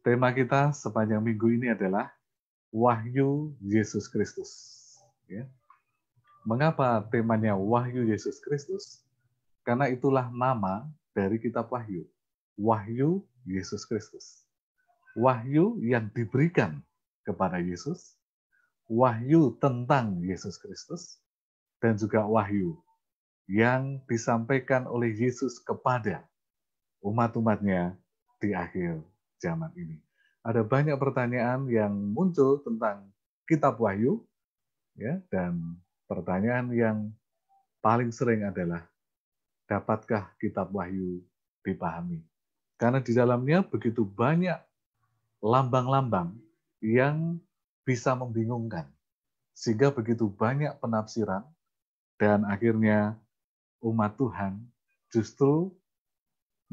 Tema kita sepanjang minggu ini adalah Wahyu Yesus Kristus. Ya. Mengapa temanya Wahyu Yesus Kristus? Karena itulah nama dari kitab Wahyu. Wahyu Yesus Kristus. Wahyu yang diberikan kepada Yesus, wahyu tentang Yesus Kristus, dan juga wahyu yang disampaikan oleh Yesus kepada umat-umatnya di akhir zaman ini. Ada banyak pertanyaan yang muncul tentang kitab Wahyu, ya, dan pertanyaan yang paling sering adalah, dapatkah kitab Wahyu dipahami? Karena di dalamnya begitu banyak lambang-lambang yang bisa membingungkan, sehingga begitu banyak penafsiran, dan akhirnya umat Tuhan justru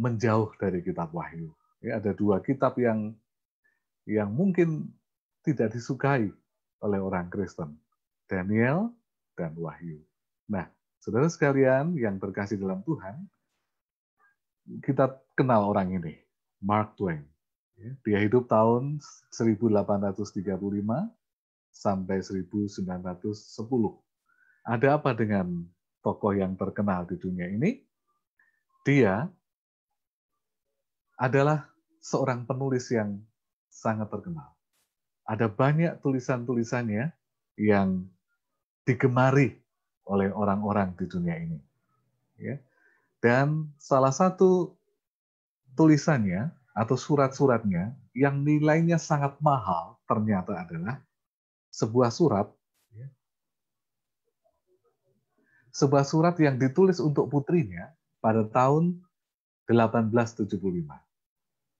menjauh dari kitab Wahyu. Ya, ada dua kitab yang mungkin tidak disukai oleh orang Kristen, Daniel dan Wahyu. Nah, saudara sekalian yang terkasih dalam Tuhan, kita kenal orang ini, Mark Twain. Dia hidup tahun 1835 sampai 1910. Ada apa dengan tokoh yang terkenal di dunia ini? Dia adalah seorang penulis yang sangat terkenal. Ada banyak tulisan-tulisannya yang digemari oleh orang-orang di dunia ini. Ya. Dan salah satu tulisannya atau surat-suratnya yang nilainya sangat mahal ternyata adalah sebuah surat, sebuah surat yang ditulis untuk putrinya pada tahun 1875.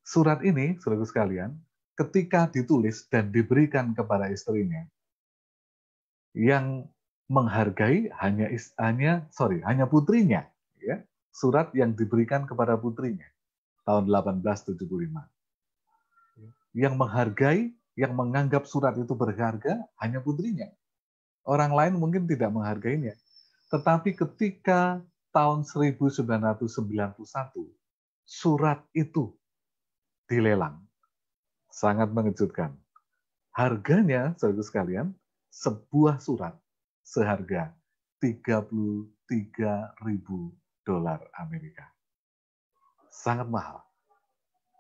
Surat ini, saudara sekalian, ketika ditulis dan diberikan kepada istrinya, yang menghargai hanya putrinya, ya. Surat yang diberikan kepada putrinya tahun 1875. Yang menghargai, yang menganggap surat itu berharga hanya putrinya. Orang lain mungkin tidak menghargainya. Tetapi ketika tahun 1991 surat itu dilelang, sangat mengejutkan. Harganya, saudara sekalian, sebuah surat seharga $33.000 Amerika. Sangat mahal.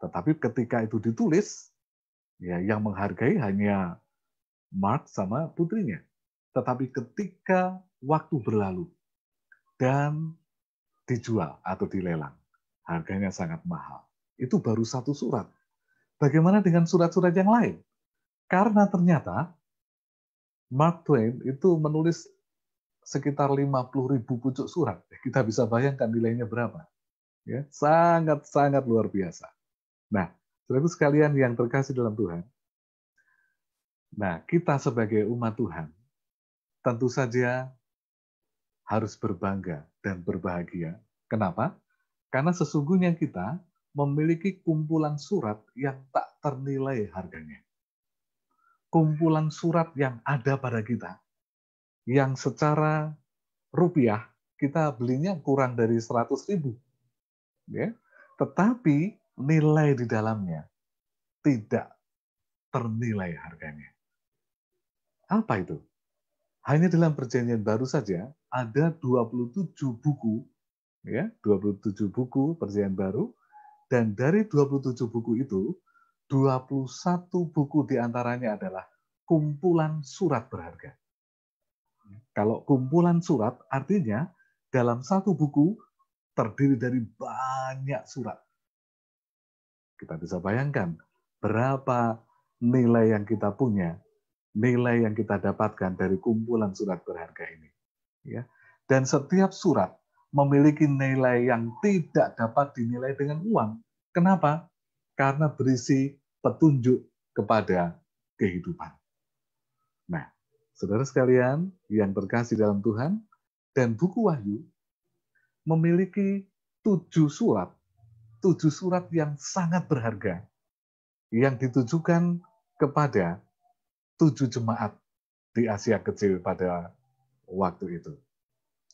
Tetapi ketika itu ditulis, ya, yang menghargai hanya Mark sama putrinya. Tetapi ketika waktu berlalu dan dijual atau dilelang, harganya sangat mahal. Itu baru satu surat. Bagaimana dengan surat-surat yang lain? Karena ternyata Mark Twain itu menulis sekitar 50.000 pucuk surat. Kita bisa bayangkan nilainya berapa. Ya, sangat-sangat luar biasa. Nah, saudara sekalian yang terkasih dalam Tuhan, nah, kita sebagai umat Tuhan tentu saja harus berbangga dan berbahagia. Kenapa? Karena sesungguhnya kita memiliki kumpulan surat yang tak ternilai harganya. Kumpulan surat yang ada pada kita, yang secara rupiah kita belinya kurang dari 100.000. Ya. Tetapi nilai di dalamnya tidak ternilai harganya. Apa itu? Hanya dalam Perjanjian Baru saja ada 27 buku, ya, 27 buku Perjanjian Baru, dan dari 27 buku itu 21 buku diantaranya adalah kumpulan surat berharga. Kalau kumpulan surat artinya dalam satu buku terdiri dari banyak surat. Kita bisa bayangkan berapa nilai yang kita punya, nilai yang kita dapatkan dari kumpulan surat berharga ini. Ya. Dan setiap surat memiliki nilai yang tidak dapat dinilai dengan uang. Kenapa? Karena berisi petunjuk kepada kehidupan. Nah, saudara sekalian yang terkasih dalam Tuhan, dan buku Wahyu memiliki 7 surat yang sangat berharga, yang ditujukan kepada 7 jemaat di Asia Kecil pada waktu itu.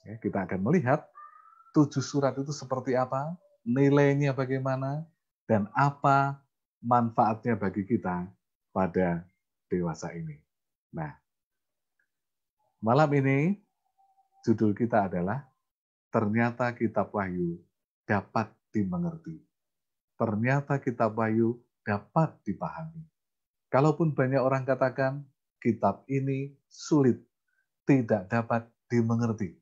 Ya, kita akan melihat 7 surat itu seperti apa, nilainya bagaimana, dan apa manfaatnya bagi kita pada dewasa ini. Nah, malam ini judul kita adalah ternyata kitab Wahyu dapat dimengerti. Ternyata kitab Wahyu dapat dipahami. Kalaupun banyak orang katakan kitab ini sulit, tidak dapat dimengerti,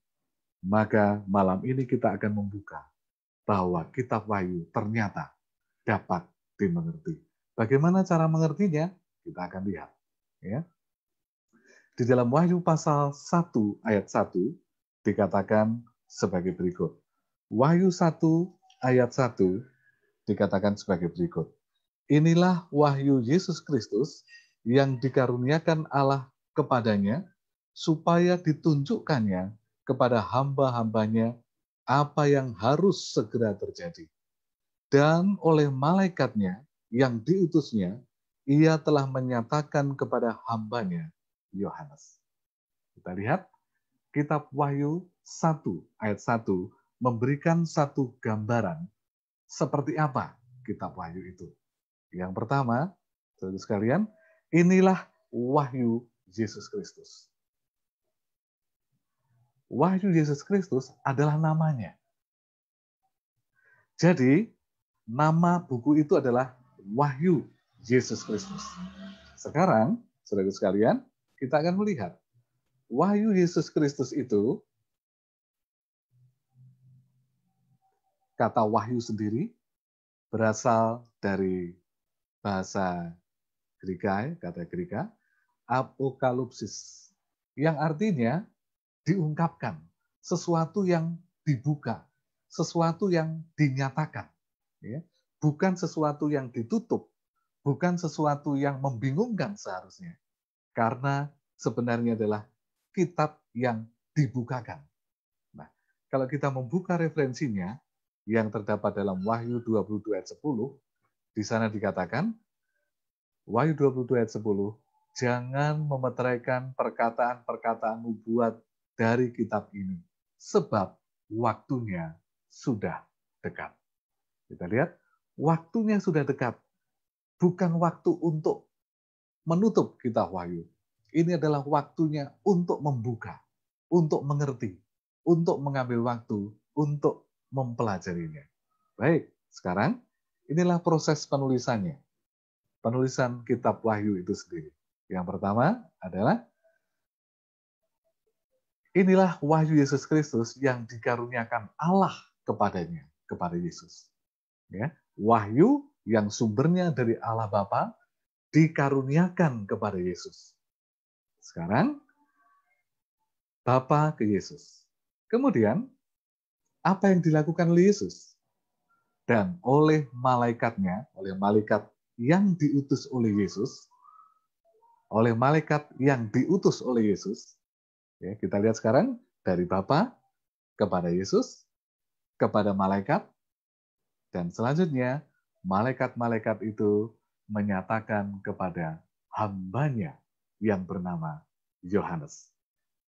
maka malam ini kita akan membuka bahwa kitab Wahyu ternyata dapat dimengerti. Bagaimana cara mengertinya? Kita akan lihat. Ya. Di dalam Wahyu pasal 1 ayat 1 dikatakan sebagai berikut. Wahyu 1 ayat 1 dikatakan sebagai berikut. Inilah wahyu Yesus Kristus yang dikaruniakan Allah kepadanya, supaya ditunjukkannya kepada hamba-hambanya apa yang harus segera terjadi. Dan oleh malaikatnya yang diutusnya, ia telah menyatakan kepada hambanya, Yohanes. Kita lihat, kitab Wahyu 1 ayat 1 memberikan satu gambaran seperti apa kitab Wahyu itu. Yang pertama, saudara sekalian, inilah wahyu Yesus Kristus. Wahyu Yesus Kristus adalah namanya. Jadi, nama buku itu adalah Wahyu Yesus Kristus. Sekarang, saudara sekalian, kita akan melihat Wahyu Yesus Kristus itu, kata wahyu sendiri, berasal dari bahasa Greka, kata Greka, apokalipsis, yang artinya diungkapkan, sesuatu yang dibuka, sesuatu yang dinyatakan, ya. Bukan sesuatu yang ditutup, bukan sesuatu yang membingungkan seharusnya, karena sebenarnya adalah kitab yang dibukakan. Nah, kalau kita membuka referensinya, yang terdapat dalam Wahyu 22 ayat 10, di sana dikatakan, Wahyu 22 ayat 10, jangan memeteraikan perkataan-perkataan nubuat dari kitab ini, sebab waktunya sudah dekat. Kita lihat, waktunya sudah dekat. Bukan waktu untuk menutup kitab Wahyu. Ini adalah waktunya untuk membuka, untuk mengerti, untuk mengambil waktu, untuk mempelajarinya. Baik, sekarang inilah proses penulisannya. Penulisan kitab Wahyu itu sendiri. Yang pertama adalah inilah wahyu Yesus Kristus yang dikaruniakan Allah kepadanya, kepada Yesus. Ya, wahyu yang sumbernya dari Allah Bapa dikaruniakan kepada Yesus. Sekarang Bapa ke Yesus. Kemudian apa yang dilakukan oleh Yesus? Dan oleh malaikatnya, oleh malaikat yang diutus oleh Yesus, oleh malaikat yang diutus oleh Yesus, ya, kita lihat sekarang dari Bapa kepada Yesus, kepada malaikat, dan selanjutnya malaikat-malaikat itu menyatakan kepada hambanya yang bernama Yohanes.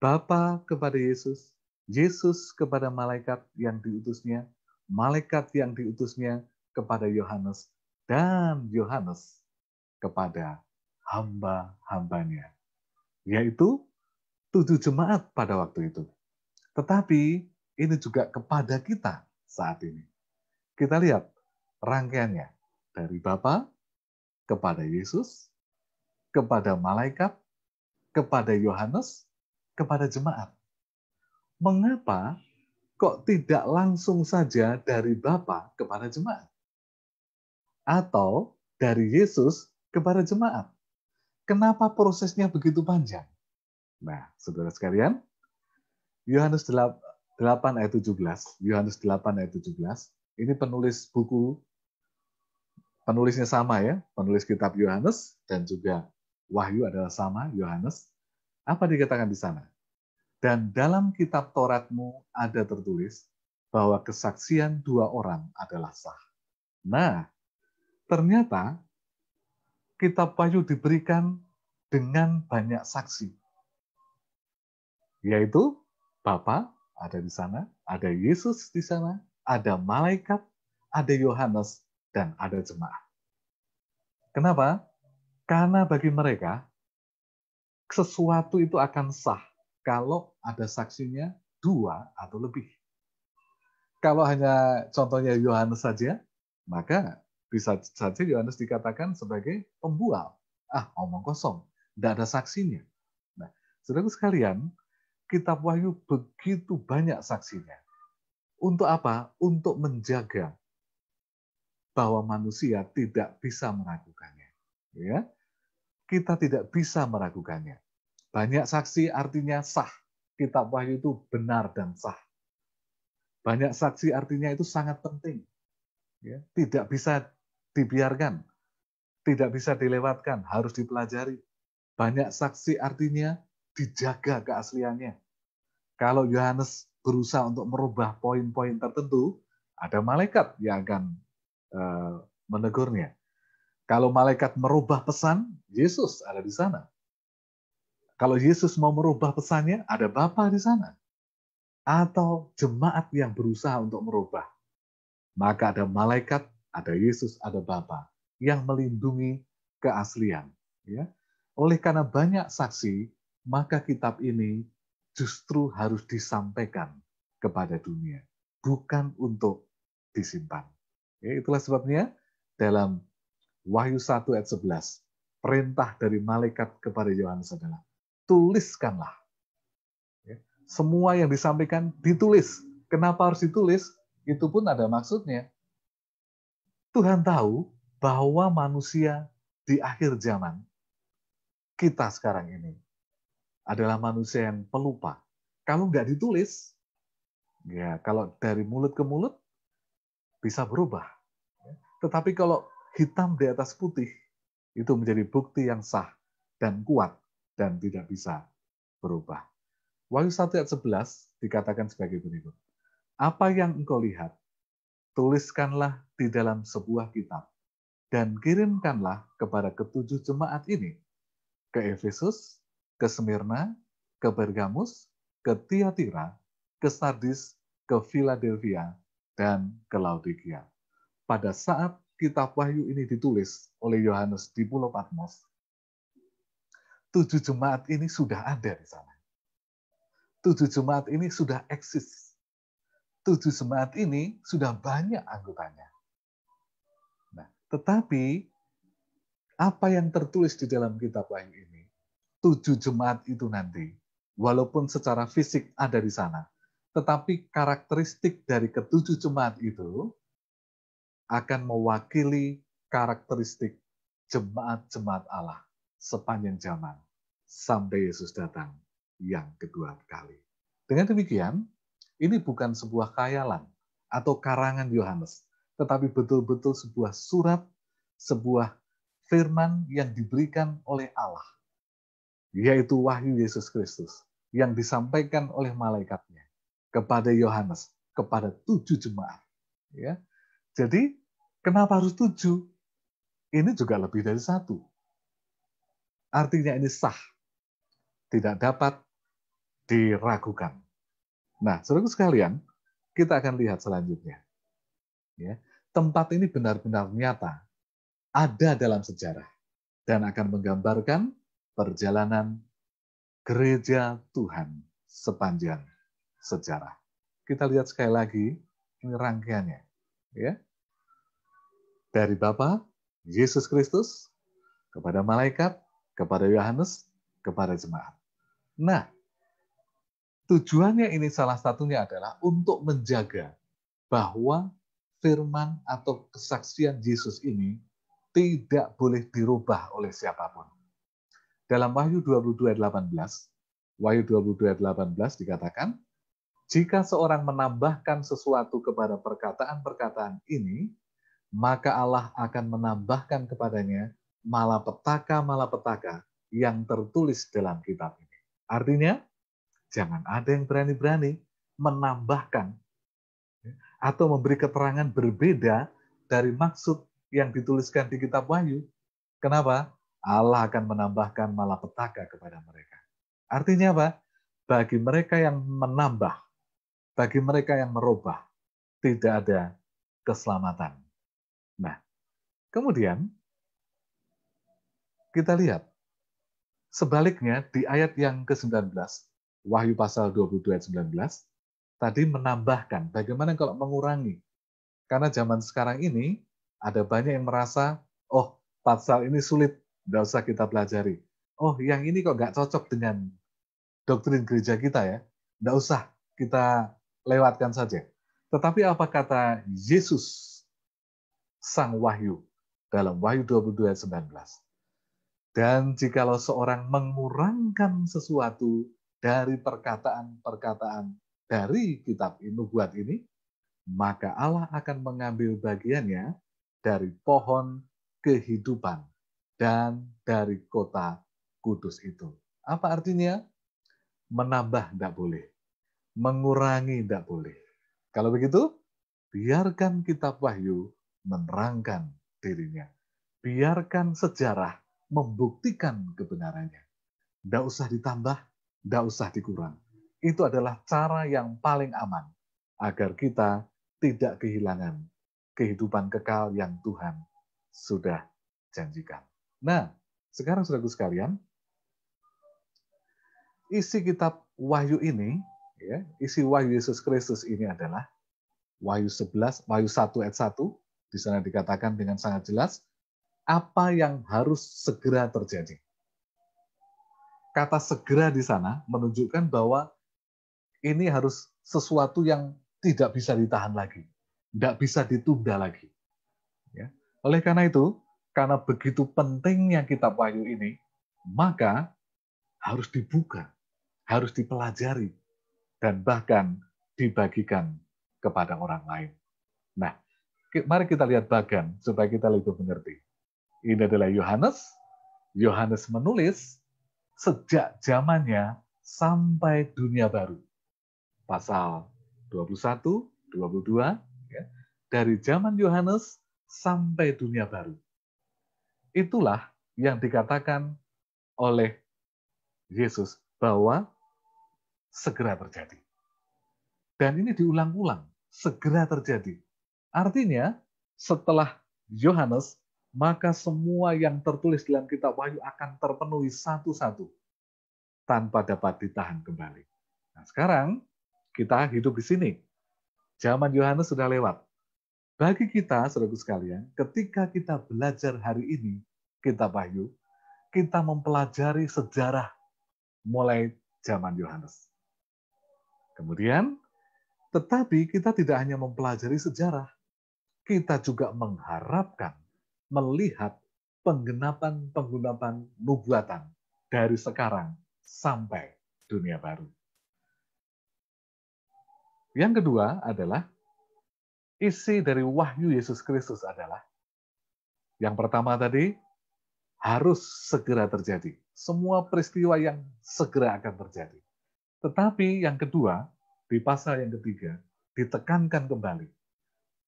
Bapa kepada Yesus, Yesus kepada malaikat yang diutusnya, malaikat yang diutusnya kepada Yohanes, dan Yohanes kepada hamba-hambanya, yaitu 7 jemaat pada waktu itu. Tetapi ini juga kepada kita saat ini. Kita lihat rangkaiannya dari Bapa kepada Yesus, kepada malaikat, kepada Yohanes, kepada jemaat. Mengapa kok tidak langsung saja dari Bapa kepada jemaat? Atau dari Yesus kepada jemaat? Kenapa prosesnya begitu panjang? Nah, saudara sekalian, Yohanes 8 ayat 17, Yohanes 8 ayat 17, ini penulis buku, penulisnya sama ya, penulis kitab Yohanes dan juga Wahyu adalah sama, Yohanes. Apa dikatakan di sana? Dan dalam kitab Tauratmu ada tertulis bahwa kesaksian 2 orang adalah sah. Nah, ternyata kitab Wahyu diberikan dengan banyak saksi. Yaitu Bapa ada di sana, ada Yesus di sana, ada malaikat, ada Yohanes, dan ada jemaat. Kenapa? Karena bagi mereka, sesuatu itu akan sah kalau ada saksinya 2 atau lebih. Kalau hanya contohnya Yohanes saja, maka bisa saja Yohanes dikatakan sebagai pembual. Omong kosong, tidak ada saksinya. Nah, saudara sekalian, kitab Wahyu begitu banyak saksinya. Untuk apa? Untuk menjaga bahwa manusia tidak bisa meragukannya. Ya, kita tidak bisa meragukannya. Banyak saksi artinya sah. Kitab Wahyu itu benar dan sah. Banyak saksi artinya itu sangat penting. Ya, tidak bisa dibiarkan, tidak bisa dilewatkan, harus dipelajari. Banyak saksi artinya dijaga keasliannya. Kalau Yohanes berusaha untuk merubah poin-poin tertentu, ada malaikat yang akan menegurnya. Kalau malaikat merubah pesan, Yesus ada di sana. Kalau Yesus mau merubah pesannya, ada Bapa di sana. Atau jemaat yang berusaha untuk merubah. Maka ada malaikat, ada Yesus, ada Bapa yang melindungi keaslian. Ya. Oleh karena banyak saksi, maka kitab ini justru harus disampaikan kepada dunia, bukan untuk disimpan. Ya, itulah sebabnya dalam Wahyu 1 ayat 11, perintah dari malaikat kepada Yohanes adalah, tuliskanlah. Ya. Semua yang disampaikan ditulis. Kenapa harus ditulis? Itu pun ada maksudnya. Tuhan tahu bahwa manusia di akhir zaman, kita sekarang ini, adalah manusia yang pelupa. Kalau nggak ditulis, ya kalau dari mulut ke mulut, bisa berubah. Tetapi kalau hitam di atas putih, itu menjadi bukti yang sah dan kuat dan tidak bisa berubah. Wahyu 1 ayat 11 dikatakan sebagai berikut. Apa yang engkau lihat, tuliskanlah di dalam sebuah kitab, dan kirimkanlah kepada ketujuh jemaat ini, ke Efesus, ke Smyrna, ke Pergamus, ke Tiatira, ke Sardis, ke Philadelphia, dan ke Laodikia. Pada saat kitab Wahyu ini ditulis oleh Yohanes di Pulau Patmos, 7 jemaat ini sudah ada di sana. 7 jemaat ini sudah eksis. 7 jemaat ini sudah banyak anggotanya. Nah, tetapi apa yang tertulis di dalam kitab Wahyu ini, 7 jemaat itu nanti, walaupun secara fisik ada di sana, tetapi karakteristik dari ketujuh jemaat itu akan mewakili karakteristik jemaat-jemaat Allah sepanjang zaman sampai Yesus datang yang kedua kali. Dengan demikian, ini bukan sebuah khayalan atau karangan Yohanes, tetapi betul-betul sebuah surat, sebuah firman yang diberikan oleh Allah, yaitu wahyu Yesus Kristus, yang disampaikan oleh malaikatnya kepada Yohanes, kepada 7 jemaat. Ya. Jadi, kenapa harus 7? Ini juga lebih dari 1. Artinya ini sah, tidak dapat diragukan. Nah, saudaraku sekalian, kita akan lihat selanjutnya. Ya, tempat ini benar-benar nyata, ada dalam sejarah, dan akan menggambarkan perjalanan gereja Tuhan sepanjang sejarah. Kita lihat sekali lagi, ini rangkaiannya. Ya. Dari Bapa, Yesus Kristus, kepada malaikat, kepada Yohanes, kepada jemaat. Nah, tujuannya ini salah satunya adalah untuk menjaga bahwa firman atau kesaksian Yesus ini tidak boleh dirubah oleh siapapun. Dalam Wahyu 22:18, Wahyu 22:18 dikatakan, jika seorang menambahkan sesuatu kepada perkataan-perkataan ini, maka Allah akan menambahkan kepadanya malapetaka-malapetaka yang tertulis dalam kitab ini. Artinya, jangan ada yang berani-berani menambahkan atau memberi keterangan berbeda dari maksud yang dituliskan di kitab Wahyu. Kenapa? Allah akan menambahkan malapetaka kepada mereka. Artinya apa? Bagi mereka yang menambah, bagi mereka yang merubah, tidak ada keselamatan. Nah, kemudian Kita lihat, sebaliknya di ayat yang ke-19, Wahyu pasal 22 ayat 19, tadi menambahkan bagaimana kalau mengurangi. Karena zaman sekarang ini ada banyak yang merasa, oh pasal ini sulit, nggak usah kita pelajari. Oh yang ini kok nggak cocok dengan doktrin gereja kita ya, nggak usah kita lewatkan saja. Tetapi apa kata Yesus Sang Wahyu dalam Wahyu 22 ayat 19? Dan jikalau seorang mengurangkan sesuatu dari perkataan-perkataan dari kitab nubuat ini, maka Allah akan mengambil bagiannya dari pohon kehidupan dan dari kota kudus itu. Apa artinya? Menambah tidak boleh, mengurangi tidak boleh. Kalau begitu, biarkan kitab Wahyu menerangkan dirinya. Biarkan sejarah membuktikan kebenarannya. Tidak usah ditambah, tidak usah dikurang. Itu adalah cara yang paling aman agar kita tidak kehilangan kehidupan kekal yang Tuhan sudah janjikan. Nah, sekarang saudaraku sekalian, isi kitab Wahyu ini, ya, isi Wahyu Yesus Kristus ini adalah Wahyu 11, Wahyu 1 ayat 1, di sana dikatakan dengan sangat jelas, apa yang harus segera terjadi. Kata segera di sana menunjukkan bahwa ini harus sesuatu yang tidak bisa ditahan lagi, tidak bisa ditunda lagi. Ya. Oleh karena itu, karena begitu pentingnya kitab Wahyu ini, maka harus dibuka, harus dipelajari, dan bahkan dibagikan kepada orang lain. Nah, mari kita lihat bagan supaya kita lebih mengerti. Ini adalah Yohanes. Yohanes menulis sejak zamannya sampai dunia baru. Pasal 21, 22, ya, dari zaman Yohanes sampai dunia baru. Itulah yang dikatakan oleh Yesus bahwa segera terjadi. Dan ini diulang-ulang, segera terjadi. Artinya, setelah Yohanes, maka semua yang tertulis dalam kitab Wahyu akan terpenuhi satu-satu tanpa dapat ditahan kembali. Nah, sekarang kita hidup di sini. Zaman Yohanes sudah lewat. Bagi kita, saudaraku sekalian, ketika kita belajar hari ini kitab Wahyu, kita mempelajari sejarah mulai zaman Yohanes. Kemudian, tetapi kita tidak hanya mempelajari sejarah, kita juga mengharapkan melihat penggenapan-penggenapan nubuatan dari sekarang sampai dunia baru. Yang kedua adalah isi dari Wahyu Yesus Kristus adalah yang pertama tadi harus segera terjadi. Semua peristiwa yang segera akan terjadi. Tetapi yang kedua, di pasal yang ketiga, ditekankan kembali.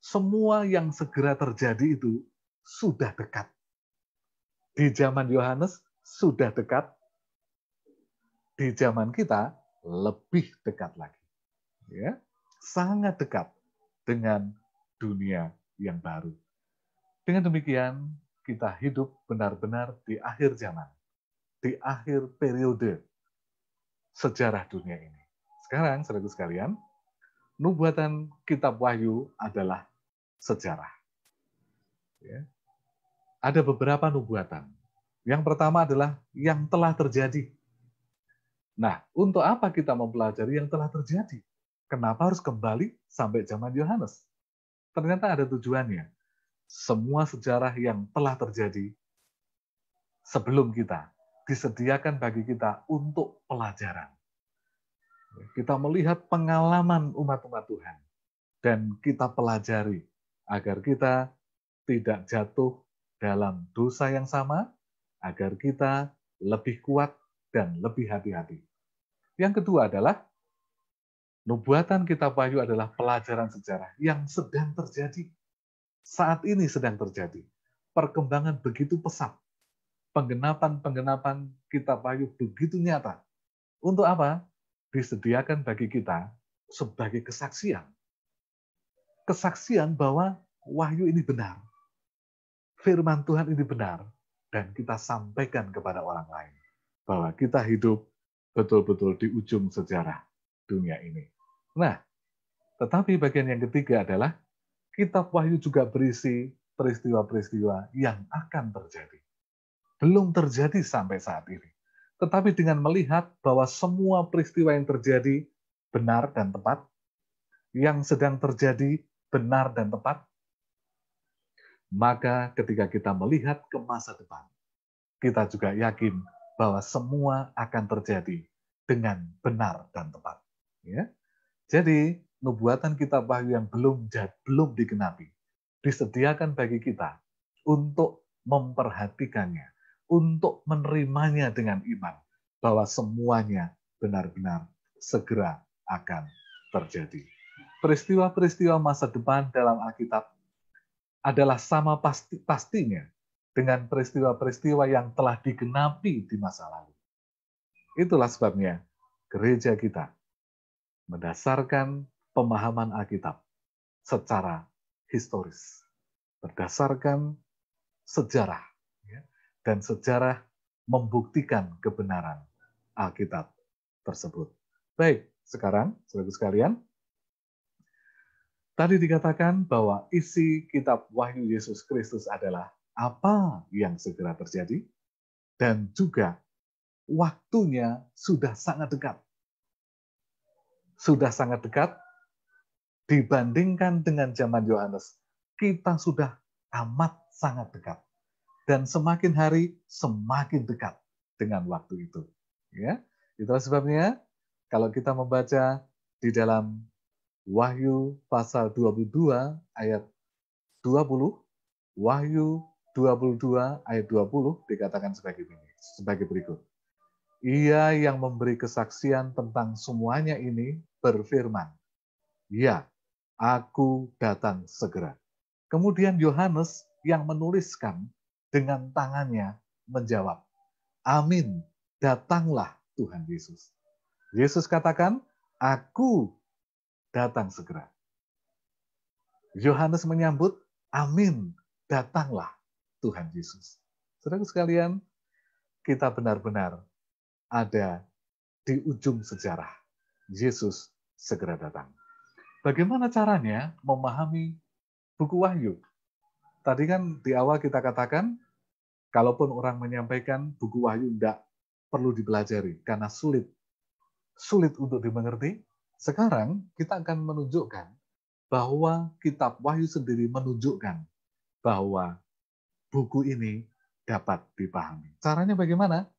Semua yang segera terjadi itu sudah dekat. Di zaman Yohanes sudah dekat. Di zaman kita lebih dekat lagi. Ya, sangat dekat dengan dunia yang baru. Dengan demikian, kita hidup benar-benar di akhir zaman, di akhir periode sejarah dunia ini. Sekarang, saudaraku sekalian, nubuatan kitab Wahyu adalah sejarah. Ya. Ada beberapa nubuatan. Yang pertama adalah yang telah terjadi. Nah, untuk apa kita mempelajari yang telah terjadi? Kenapa harus kembali sampai zaman Yohanes? Ternyata ada tujuannya. Semua sejarah yang telah terjadi sebelum kita disediakan bagi kita untuk pelajaran. Kita melihat pengalaman umat-umat Tuhan dan kita pelajari agar kita tidak jatuh dalam dosa yang sama, agar kita lebih kuat dan lebih hati-hati. Yang kedua adalah nubuatan kitab Wahyu adalah pelajaran sejarah yang sedang terjadi. Saat ini sedang terjadi. Perkembangan begitu pesat. Penggenapan-penggenapan kitab Wahyu begitu nyata. Untuk apa? Disediakan bagi kita sebagai kesaksian. Kesaksian bahwa Wahyu ini benar. Firman Tuhan ini benar. dan kita sampaikan kepada orang lain bahwa kita hidup betul-betul di ujung sejarah dunia ini. Nah, tetapi bagian yang ketiga adalah kitab Wahyu juga berisi peristiwa-peristiwa yang akan terjadi. Belum terjadi sampai saat ini. Tetapi dengan melihat bahwa semua peristiwa yang terjadi benar dan tepat, yang sedang terjadi benar dan tepat, maka ketika kita melihat ke masa depan, kita juga yakin bahwa semua akan terjadi dengan benar dan tepat. Ya. Jadi, nubuatan kitab Wahyu yang belum digenapi, disediakan bagi kita untuk memperhatikannya, untuk menerimanya dengan iman, bahwa semuanya benar-benar segera akan terjadi. Peristiwa-peristiwa masa depan dalam Alkitab adalah sama pastinya dengan peristiwa-peristiwa yang telah digenapi di masa lalu. Itulah sebabnya gereja kita mendasarkan pemahaman Alkitab secara historis, berdasarkan sejarah, dan sejarah membuktikan kebenaran Alkitab tersebut. Baik, sekarang, saudara sekalian, tadi dikatakan bahwa isi kitab Wahyu Yesus Kristus adalah apa yang segera terjadi, dan juga waktunya sudah sangat dekat. Sudah sangat dekat dibandingkan dengan zaman Yohanes. Kita sudah amat sangat dekat. Dan semakin hari semakin dekat dengan waktu itu. Ya, itulah sebabnya kalau kita membaca di dalam Wahyu pasal 22 ayat 20, Wahyu 22 ayat 20 dikatakan sebagai berikut. Ia yang memberi kesaksian tentang semuanya ini berfirman, "Ya, aku datang segera." Kemudian Yohanes yang menuliskan dengan tangannya menjawab, "Amin, datanglah Tuhan Yesus." Yesus katakan, "Aku datang segera." Yohanes menyambut, "Amin, datanglah Tuhan Yesus." Saudara sekalian, kita benar-benar ada di ujung sejarah. Yesus segera datang. Bagaimana caranya memahami buku Wahyu? Tadi kan di awal kita katakan, kalaupun orang menyampaikan buku Wahyu tidak perlu dipelajari karena sulit untuk dimengerti. Sekarang kita akan menunjukkan bahwa kitab Wahyu sendiri menunjukkan bahwa buku ini dapat dipahami. Caranya bagaimana?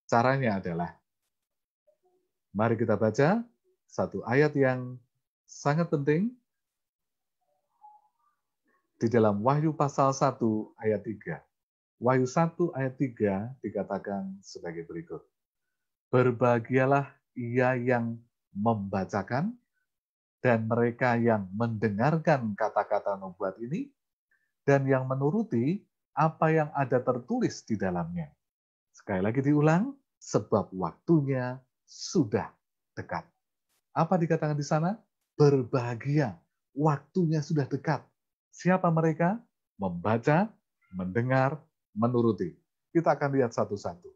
Caranya adalah, mari kita baca satu ayat yang sangat penting di dalam Wahyu pasal 1 ayat 3. Wahyu 1 ayat 3 dikatakan sebagai berikut. Berbahagialah ia yang membacakan dan mereka yang mendengarkan kata-kata nubuat ini dan yang menuruti apa yang ada tertulis di dalamnya. Sekali lagi diulang, sebab waktunya sudah dekat. Apa dikatakan di sana? Berbahagia, waktunya sudah dekat. Siapa mereka? Membaca, mendengar, menuruti. Kita akan lihat satu-satu.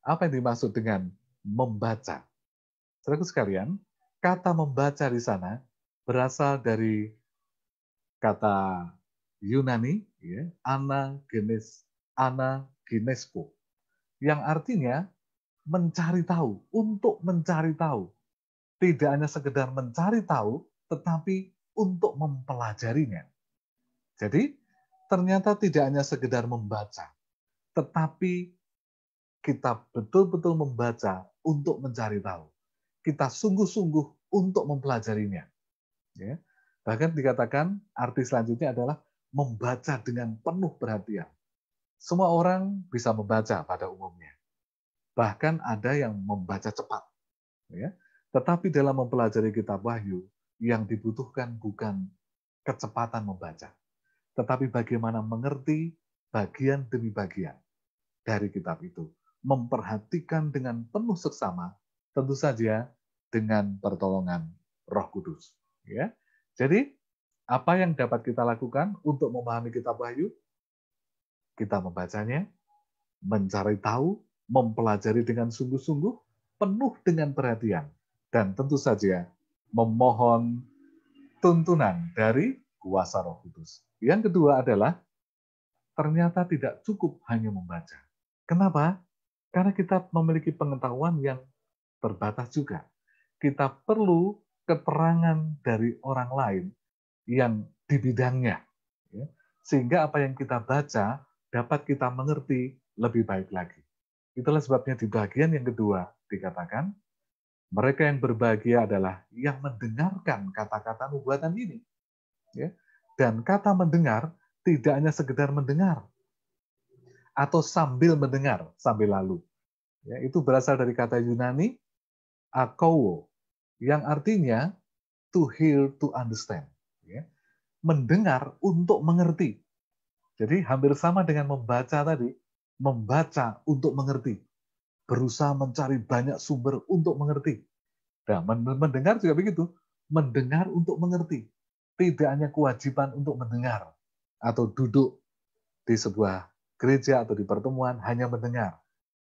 Apa yang dimaksud dengan membaca? Saudaraku sekalian, kata membaca di sana berasal dari kata Yunani, ya, anagenesko, yang artinya mencari tahu, untuk mencari tahu. Tidak hanya sekedar mencari tahu, tetapi untuk mempelajarinya. Jadi, ternyata tidak hanya sekedar membaca, tetapi kita betul-betul membaca untuk mencari tahu. Kita sungguh-sungguh untuk mempelajarinya. Ya. Bahkan dikatakan arti selanjutnya adalah membaca dengan penuh perhatian. Semua orang bisa membaca pada umumnya. Bahkan ada yang membaca cepat. Ya. Tetapi dalam mempelajari kitab Wahyu, yang dibutuhkan bukan kecepatan membaca, tetapi bagaimana mengerti bagian demi bagian dari kitab itu. Memperhatikan dengan penuh seksama, tentu saja dengan pertolongan Roh Kudus. Ya. Jadi, apa yang dapat kita lakukan untuk memahami kitab Wahyu? kita membacanya, mencari tahu, mempelajari dengan sungguh-sungguh, penuh dengan perhatian, dan tentu saja memohon tuntunan dari kuasa Roh Kudus. Yang kedua adalah ternyata tidak cukup hanya membaca. Kenapa? Karena kita memiliki pengetahuan yang terbatas juga. Kita perlu keterangan dari orang lain yang di bidangnya. Ya. Sehingga apa yang kita baca dapat kita mengerti lebih baik lagi. Itulah sebabnya di bagian yang kedua dikatakan, mereka yang berbahagia adalah yang mendengarkan kata-kata nubuatan ini. Ya. Dan kata mendengar tidak hanya sekedar mendengar, atau sambil mendengar, sambil lalu. Ya, itu berasal dari kata Yunani, akouo, yang artinya to hear, to understand. Ya. Mendengar untuk mengerti. Jadi hampir sama dengan membaca tadi, membaca untuk mengerti. Berusaha mencari banyak sumber untuk mengerti. Nah, mendengar juga begitu. Mendengar untuk mengerti. Tidak hanya kewajiban untuk mendengar atau duduk di sebuah gereja atau di pertemuan hanya mendengar.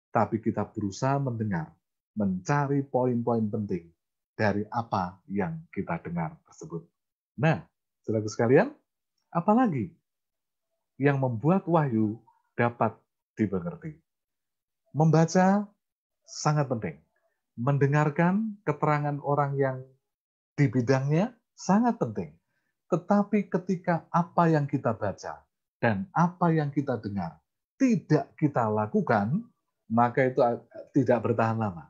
Tapi kita berusaha mendengar, mencari poin-poin penting dari apa yang kita dengar tersebut. Nah, saudaraku sekalian, apalagi yang membuat wahyu dapat dimengerti? Membaca sangat penting. Mendengarkan keterangan orang yang di bidangnya sangat penting. Tetapi ketika apa yang kita baca dan apa yang kita dengar tidak kita lakukan, maka itu tidak bertahan lama.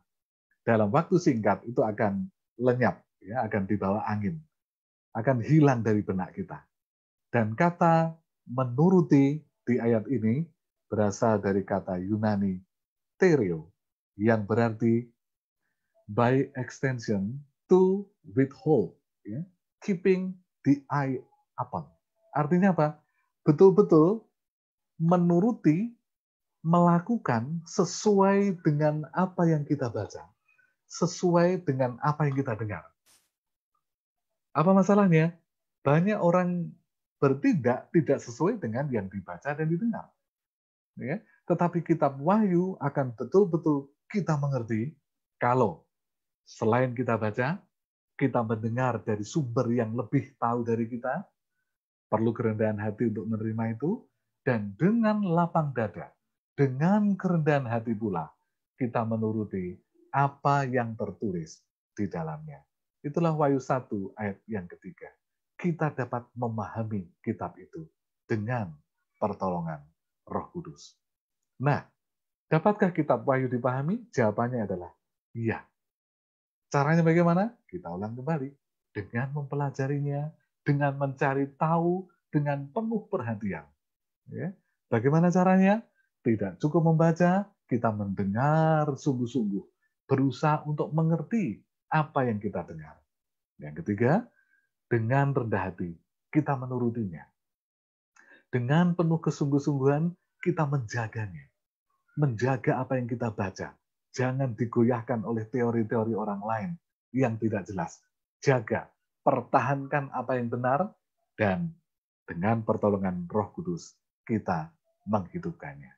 Dalam waktu singkat itu akan lenyap, ya, akan dibawa angin, akan hilang dari benak kita. Dan kata menuruti di ayat ini berasal dari kata Yunani tereo, yang berarti by extension to withhold, ya, keeping the eye upon. Artinya apa? Betul-betul menuruti, melakukan sesuai dengan apa yang kita baca, sesuai dengan apa yang kita dengar. Apa masalahnya? Banyak orang bertindak tidak sesuai dengan yang dibaca dan didengar. Ya. Tetapi kitab Wahyu akan betul-betul kita mengerti kalau selain kita baca, kita mendengar dari sumber yang lebih tahu dari kita, perlu kerendahan hati untuk menerima itu, dan dengan lapang dada, dengan kerendahan hati pula, kita menuruti apa yang tertulis di dalamnya. Itulah Wahyu 1 ayat yang ketiga. Kita dapat memahami kitab itu dengan pertolongan Roh Kudus. Nah, dapatkah kitab Wahyu dipahami? Jawabannya adalah iya. Caranya bagaimana? Kita ulang kembali. Dengan mempelajarinya, dengan mencari tahu, dengan penuh perhatian. Ya. Bagaimana caranya? Tidak cukup membaca, kita mendengar sungguh-sungguh. Berusaha untuk mengerti apa yang kita dengar. Yang ketiga, dengan rendah hati, kita menurutinya. Dengan penuh kesungguh-sungguhan, kita menjaganya. Menjaga apa yang kita baca. Jangan digoyahkan oleh teori-teori orang lain yang tidak jelas. Jaga, pertahankan apa yang benar, dan dengan pertolongan Roh Kudus, kita menghidupkannya.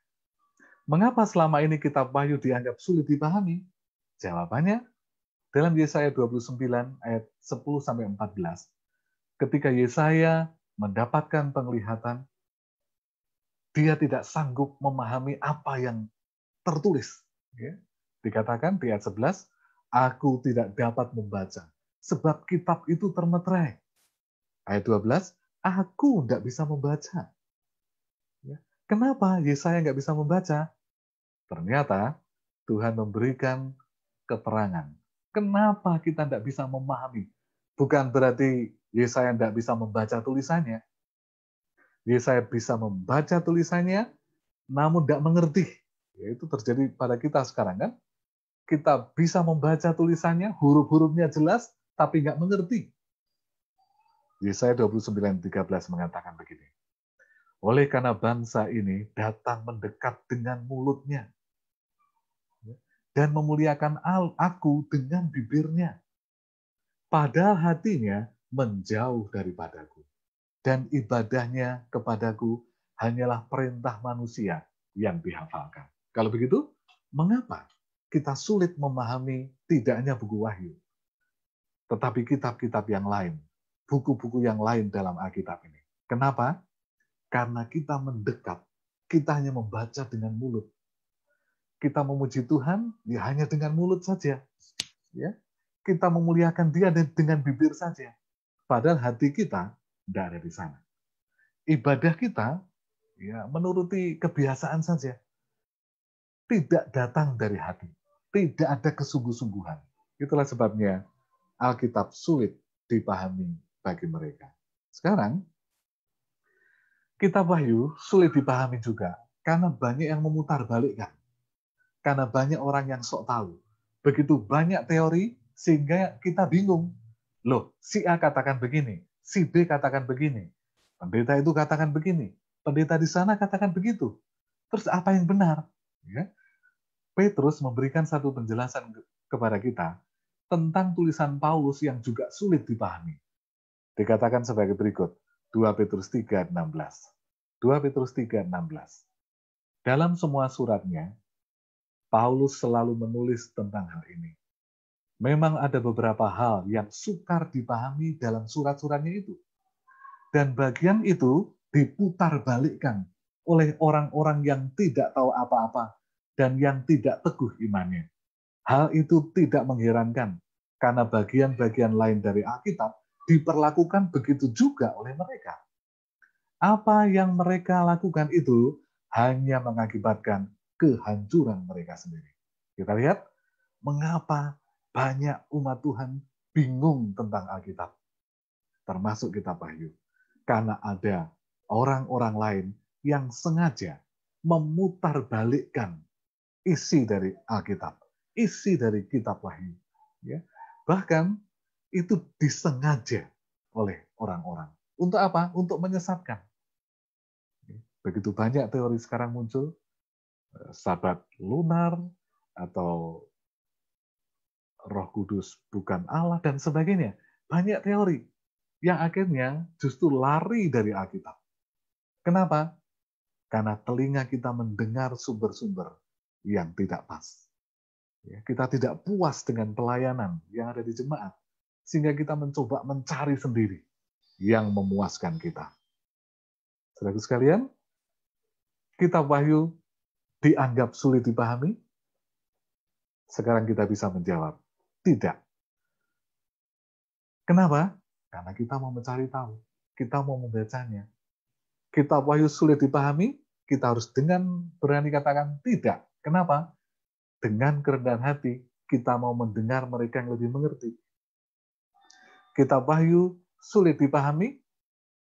Mengapa selama ini kitab Wahyu dianggap sulit dipahami? Jawabannya, dalam Yesaya 29 ayat 10-14, ketika Yesaya mendapatkan penglihatan, dia tidak sanggup memahami apa yang tertulis. Ya. Dikatakan di ayat 11, aku tidak dapat membaca, sebab kitab itu termeterai. Ayat 12, aku tidak bisa membaca. Ya. Kenapa Yesaya nggak bisa membaca? Ternyata Tuhan memberikan keterangan. Kenapa kita tidak bisa memahami? Bukan berarti Yesaya tidak bisa membaca tulisannya. Yesaya bisa membaca tulisannya, namun tidak mengerti. Ya, itu terjadi pada kita sekarang kan. Kita bisa membaca tulisannya, huruf-hurufnya jelas, tapi nggak mengerti. Yesaya 29:13 mengatakan begini. Oleh karena bangsa ini datang mendekat dengan mulutnya dan memuliakan aku dengan bibirnya, padahal hatinya menjauh daripadaku, dan ibadahnya kepadaku hanyalah perintah manusia yang dihafalkan. Kalau begitu, mengapa kita sulit memahami tidak hanya buku Wahyu, tetapi kitab-kitab yang lain, buku-buku yang lain dalam Alkitab ini? Kenapa? Karena kita mendekat, kita hanya membaca dengan mulut. Kita memuji Tuhan ya hanya dengan mulut saja. Ya. Kita memuliakan Dia dengan bibir saja. Padahal hati kita tidak ada di sana. Ibadah kita ya menuruti kebiasaan saja. Tidak datang dari hati. Tidak ada kesungguh-sungguhan. Itulah sebabnya Alkitab sulit dipahami bagi mereka. Sekarang, kitab Wahyu sulit dipahami juga karena banyak yang memutarbalikkan. Karena banyak orang yang sok tahu. Begitu banyak teori sehingga kita bingung. Loh, si A katakan begini, si B katakan begini. Pendeta itu katakan begini, pendeta di sana katakan begitu. Terus apa yang benar? Ya. Petrus memberikan satu penjelasan kepada kita tentang tulisan Paulus yang juga sulit dipahami. Dikatakan sebagai berikut, 2 Petrus 3:16. 2 Petrus 3:16. Dalam semua suratnya, Paulus selalu menulis tentang hal ini. Memang ada beberapa hal yang sukar dipahami dalam surat-suratnya itu. Dan bagian itu diputarbalikkan oleh orang-orang yang tidak tahu apa-apa dan yang tidak teguh imannya. Hal itu tidak mengherankan, karena bagian-bagian lain dari Alkitab diperlakukan begitu juga oleh mereka. Apa yang mereka lakukan itu hanya mengakibatkan kehancuran mereka sendiri. Kita lihat mengapa banyak umat Tuhan bingung tentang Alkitab, termasuk kitab Wahyu. Karena ada orang-orang lain yang sengaja memutarbalikkan isi dari Alkitab, isi dari kitab Wahyu. Ya. Bahkan itu disengaja oleh orang-orang. Untuk apa? Untuk menyesatkan. Begitu banyak teori sekarang muncul, sabat lunar, atau Roh Kudus bukan Allah, dan sebagainya. Banyak teori yang akhirnya justru lari dari Alkitab. Kenapa? Karena telinga kita mendengar sumber-sumber yang tidak pas. Kita tidak puas dengan pelayanan yang ada di jemaat, sehingga kita mencoba mencari sendiri yang memuaskan kita. Saudara sekalian, kitab Wahyu dianggap sulit dipahami. Sekarang kita bisa menjawab, tidak. Kenapa? Karena kita mau mencari tahu, kita mau membacanya. Kitab Wahyu sulit dipahami, kita harus dengan berani katakan tidak. Kenapa? Dengan kerendahan hati, kita mau mendengar mereka yang lebih mengerti. Kitab Wahyu sulit dipahami?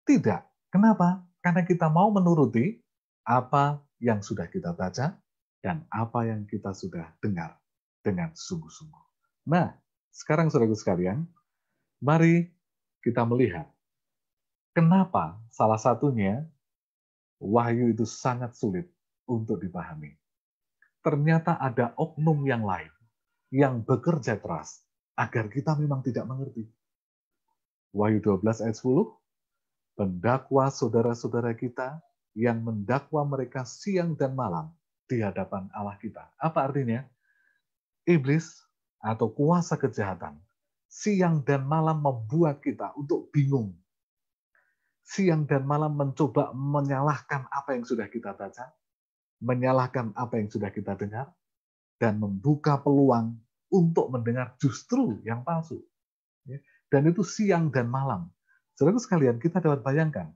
Tidak. Kenapa? Karena kita mau menuruti apa yang sudah kita baca dan apa yang kita sudah dengar dengan sungguh-sungguh. Nah, sekarang saudaraku sekalian, mari kita melihat kenapa salah satunya Wahyu itu sangat sulit untuk dipahami. Ternyata ada oknum yang lain yang bekerja keras agar kita memang tidak mengerti. Wahyu 12 ayat 10, pendakwa saudara-saudara kita yang mendakwa mereka siang dan malam di hadapan Allah kita. Apa artinya? Iblis atau kuasa kejahatan siang dan malam membuat kita untuk bingung. Siang dan malam mencoba menyalahkan apa yang sudah kita baca, menyalahkan apa yang sudah kita dengar, dan membuka peluang untuk mendengar justru yang palsu. Dan itu siang dan malam. Saudara sekalian, kita dapat bayangkan,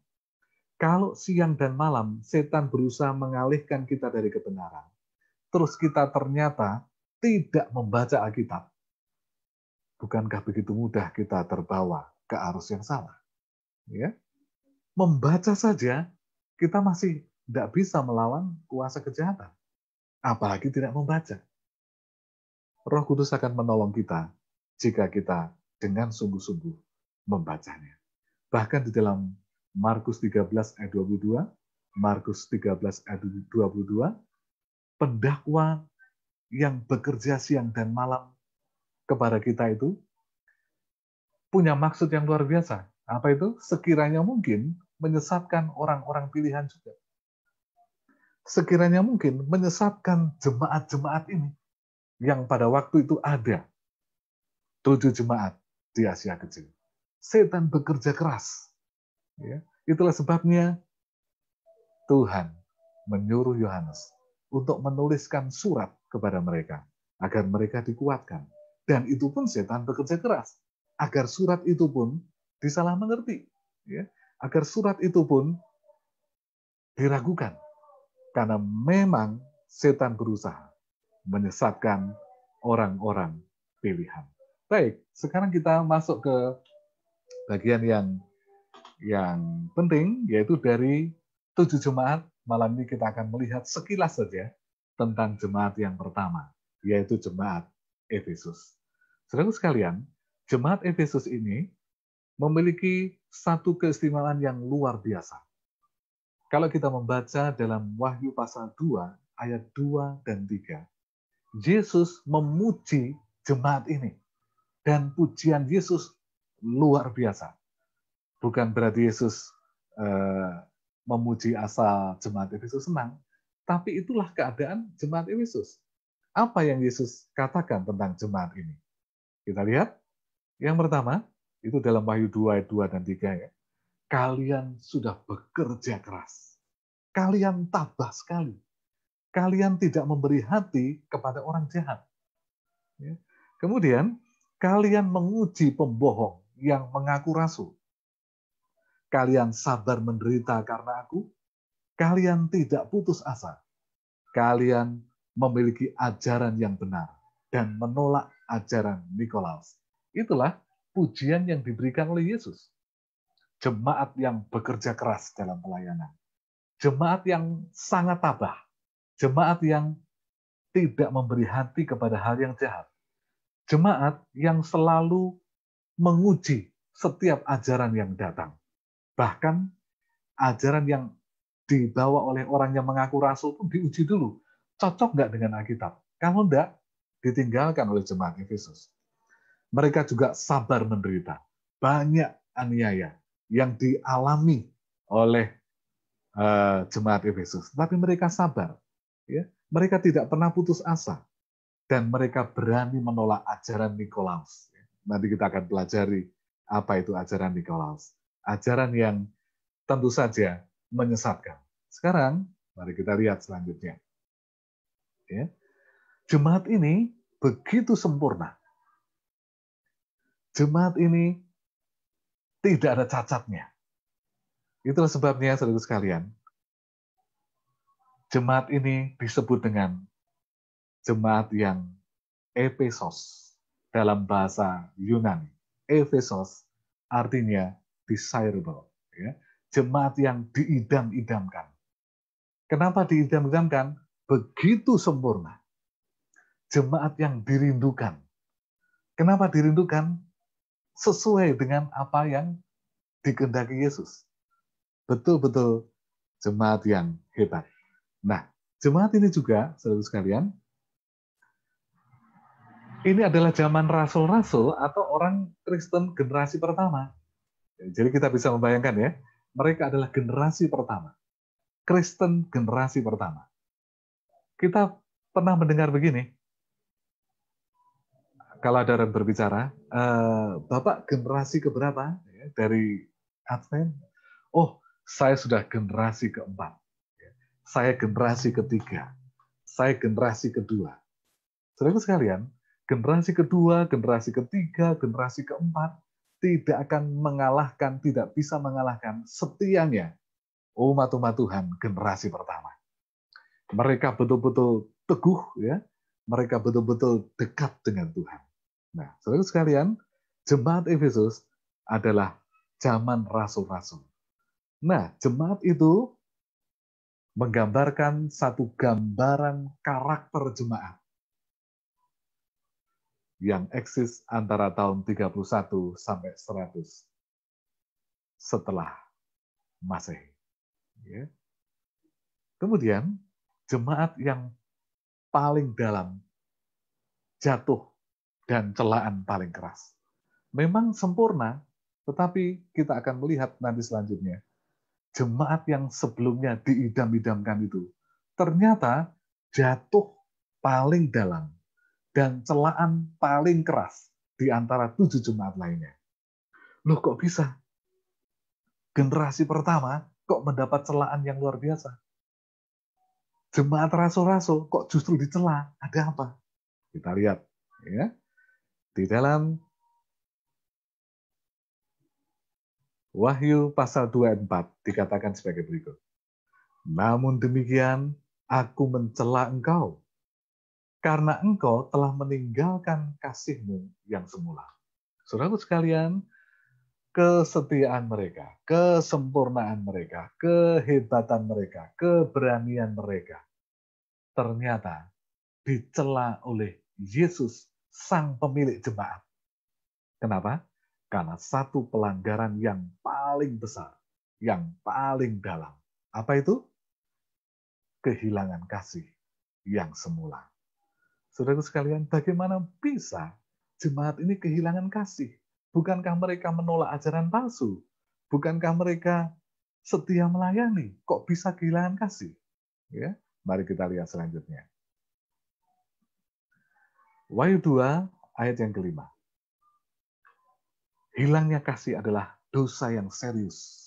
kalau siang dan malam setan berusaha mengalihkan kita dari kebenaran, terus kita ternyata tidak membaca Alkitab, bukankah begitu mudah kita terbawa ke arus yang salah? Ya? Membaca saja, kita masih tidak bisa melawan kuasa kejahatan. Apalagi tidak membaca. Roh Kudus akan menolong kita jika kita dengan sungguh-sungguh membacanya. Bahkan di dalam Markus 13 ayat 22, Markus 13 ayat 22, pendakwa yang bekerja siang dan malam kepada kita itu punya maksud yang luar biasa. Apa itu? Sekiranya mungkin menyesatkan orang-orang pilihan juga. sekiranya mungkin menyesatkan jemaat-jemaat ini yang pada waktu itu ada 7 jemaat di Asia Kecil. Setan bekerja keras. Ya. Itulah sebabnya Tuhan menyuruh Yohanes untuk menuliskan surat kepada mereka agar mereka dikuatkan. Dan itu pun setan bekerja keras agar surat itu pun disalah mengerti, ya. Agar surat itu pun diragukan, karena memang setan berusaha menyesatkan orang-orang pilihan. Baik, sekarang kita masuk ke bagian yang penting, yaitu dari 7 jemaat. Malam ini kita akan melihat sekilas saja tentang jemaat yang pertama, yaitu jemaat Efesus. Saudara sekalian, jemaat Efesus ini memiliki satu keistimewaan yang luar biasa. Kalau kita membaca dalam Wahyu pasal 2, ayat 2 dan 3, Yesus memuji jemaat ini. Dan pujian Yesus luar biasa. Bukan berarti Yesus memuji asal jemaat Efesus senang, tapi itulah keadaan jemaat Efesus. Apa yang Yesus katakan tentang jemaat ini? Kita lihat. Yang pertama, itu dalam Wahyu 2 ayat 2 dan 3 ya. Kalian sudah bekerja keras. Kalian tabah sekali. Kalian tidak memberi hati kepada orang jahat. Ya. Kemudian, kalian menguji pembohong yang mengaku rasul. Kalian sabar menderita karena aku. Kalian tidak putus asa. Kalian memiliki ajaran yang benar dan menolak ajaran Nikolaus. Itulah pujian yang diberikan oleh Yesus. Jemaat yang bekerja keras dalam pelayanan. Jemaat yang sangat tabah. Jemaat yang tidak memberi hati kepada hal yang jahat. Jemaat yang selalu menguji setiap ajaran yang datang. Bahkan ajaran yang dibawa oleh orang yang mengaku rasul pun diuji dulu. Cocok nggak dengan Alkitab? Kalau enggak, ditinggalkan oleh jemaat Efesus. Mereka juga sabar menderita. Banyak aniaya yang dialami oleh jemaat Efesus. Tapi mereka sabar. Ya. Mereka tidak pernah putus asa. Dan mereka berani menolak ajaran Nikolaus. Nanti kita akan pelajari apa itu ajaran Nikolaus. Ajaran yang tentu saja menyesatkan. Sekarang, mari kita lihat selanjutnya. Ya. Jemaat ini begitu sempurna. Jemaat ini tidak ada cacatnya. Itulah sebabnya, saudara sekalian, jemaat ini disebut dengan jemaat yang Efesos dalam bahasa Yunani. Efesos artinya desirable. Ya. Jemaat yang diidam-idamkan. Kenapa diidam-idamkan? Begitu sempurna. Jemaat yang dirindukan. Kenapa dirindukan? Sesuai dengan apa yang dikehendaki Yesus. Betul-betul jemaat yang hebat. Nah, jemaat ini juga, saudara sekalian, ini adalah zaman rasul-rasul atau orang Kristen generasi pertama. Jadi kita bisa membayangkan ya, mereka adalah generasi pertama. Kristen generasi pertama. Kita pernah mendengar begini, kalau ada orang berbicara, Bapak generasi keberapa dari Advent? Oh, saya sudah generasi keempat. Saya generasi ketiga. Saya generasi kedua. Saudara sekalian, generasi kedua, generasi ketiga, generasi keempat tidak akan mengalahkan, tidak bisa mengalahkan setianya umat-umat Tuhan generasi pertama. Mereka betul-betul teguh, ya. Mereka betul-betul dekat dengan Tuhan. Nah, saudara sekalian, jemaat Efesus adalah zaman rasul-rasul. Nah, jemaat itu menggambarkan satu gambaran karakter jemaat yang eksis antara tahun 31 sampai 100 setelah Masehi. Ya. Kemudian, jemaat yang paling dalam jatuh dan celaan paling keras. Memang sempurna, tetapi kita akan melihat nanti selanjutnya. Jemaat yang sebelumnya diidam-idamkan itu ternyata jatuh paling dalam dan celaan paling keras di antara 7 jemaat lainnya. Loh kok bisa? Generasi pertama kok mendapat celaan yang luar biasa? Jemaat rasul-rasul kok justru dicela? Ada apa? Kita lihat ya. Di dalam Wahyu pasal 2 ayat 4 dikatakan sebagai berikut. Namun demikian, aku mencela engkau, karena engkau telah meninggalkan kasihmu yang semula. Saudaraku sekalian, kesetiaan mereka, kesempurnaan mereka, kehebatan mereka, keberanian mereka, ternyata dicela oleh Yesus, sang pemilik jemaat. Kenapa? Karena satu pelanggaran yang paling besar, yang paling dalam. Apa itu? Kehilangan kasih yang semula. Saudaraku sekalian, bagaimana bisa jemaat ini kehilangan kasih? Bukankah mereka menolak ajaran palsu? Bukankah mereka setia melayani? Kok bisa kehilangan kasih? Ya, mari kita lihat selanjutnya. Wahyu 2 ayat yang kelima. Hilangnya kasih adalah dosa yang serius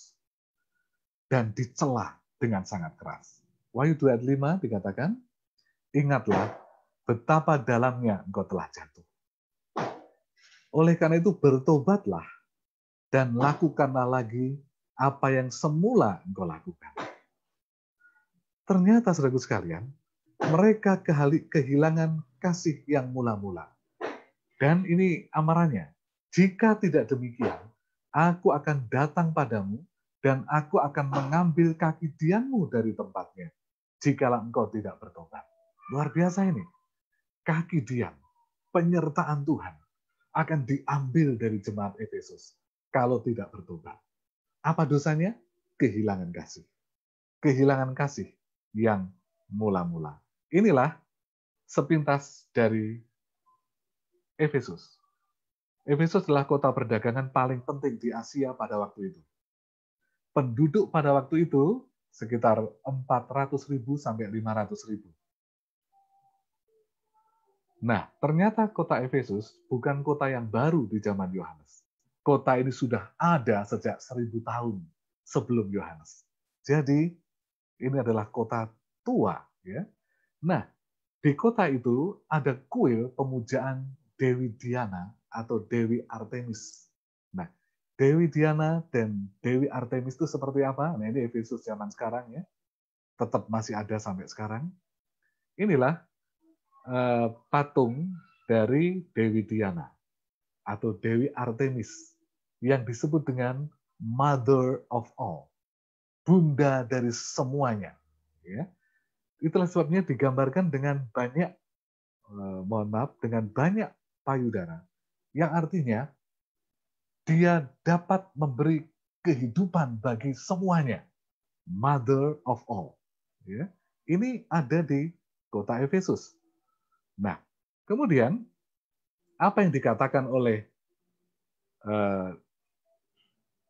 dan dicela dengan sangat keras. Wahyu 2 ayat 5 dikatakan, ingatlah betapa dalamnya engkau telah jatuh. Oleh karena itu bertobatlah dan lakukanlah lagi apa yang semula engkau lakukan. Ternyata saudaraku sekalian, mereka kehilangan kasih yang mula-mula. Dan ini amarannya, jika tidak demikian, aku akan datang padamu dan aku akan mengambil kaki dianmu dari tempatnya, jikalau engkau tidak bertobat. Luar biasa ini. Kaki dian, penyertaan Tuhan, akan diambil dari jemaat Efesus kalau tidak bertobat. Apa dosanya? Kehilangan kasih. Kehilangan kasih yang mula-mula. Inilah sepintas dari Efesus. Efesus adalah kota perdagangan paling penting di Asia pada waktu itu. Penduduk pada waktu itu sekitar 400.000 sampai 500.000. Nah, ternyata kota Efesus bukan kota yang baru di zaman Yohanes. Kota ini sudah ada sejak 1000 tahun sebelum Yohanes. Jadi, ini adalah kota tua. Ya. Nah, di kota itu ada kuil pemujaan Dewi Diana atau Dewi Artemis. Nah, Dewi Diana dan Dewi Artemis itu seperti apa? Nah, ini Efesus zaman sekarang ya. Tetap masih ada sampai sekarang. Inilah patung dari Dewi Diana atau Dewi Artemis yang disebut dengan Mother of All, bunda dari semuanya. Ya. Itulah sebabnya digambarkan dengan banyak, dengan banyak payudara, yang artinya dia dapat memberi kehidupan bagi semuanya. Mother of all. Ya. Ini ada di kota Efesus. Nah, kemudian apa yang dikatakan oleh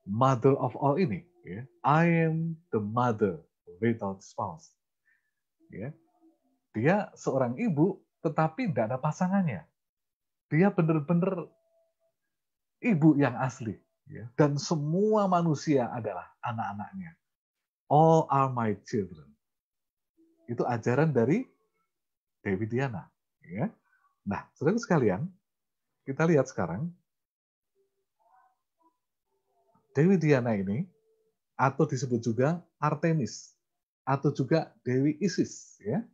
mother of all ini? Ya, I am the mother without spouse. Ya. Dia seorang ibu, tetapi tidak ada pasangannya. Dia benar-benar ibu yang asli. Ya. Dan semua manusia adalah anak-anaknya. All are my children. Itu ajaran dari Dewi Diana. Ya. Nah, saudara sekalian, kita lihat sekarang Dewi Diana ini, atau disebut juga Artemis, atau juga Dewi Isis. Ya.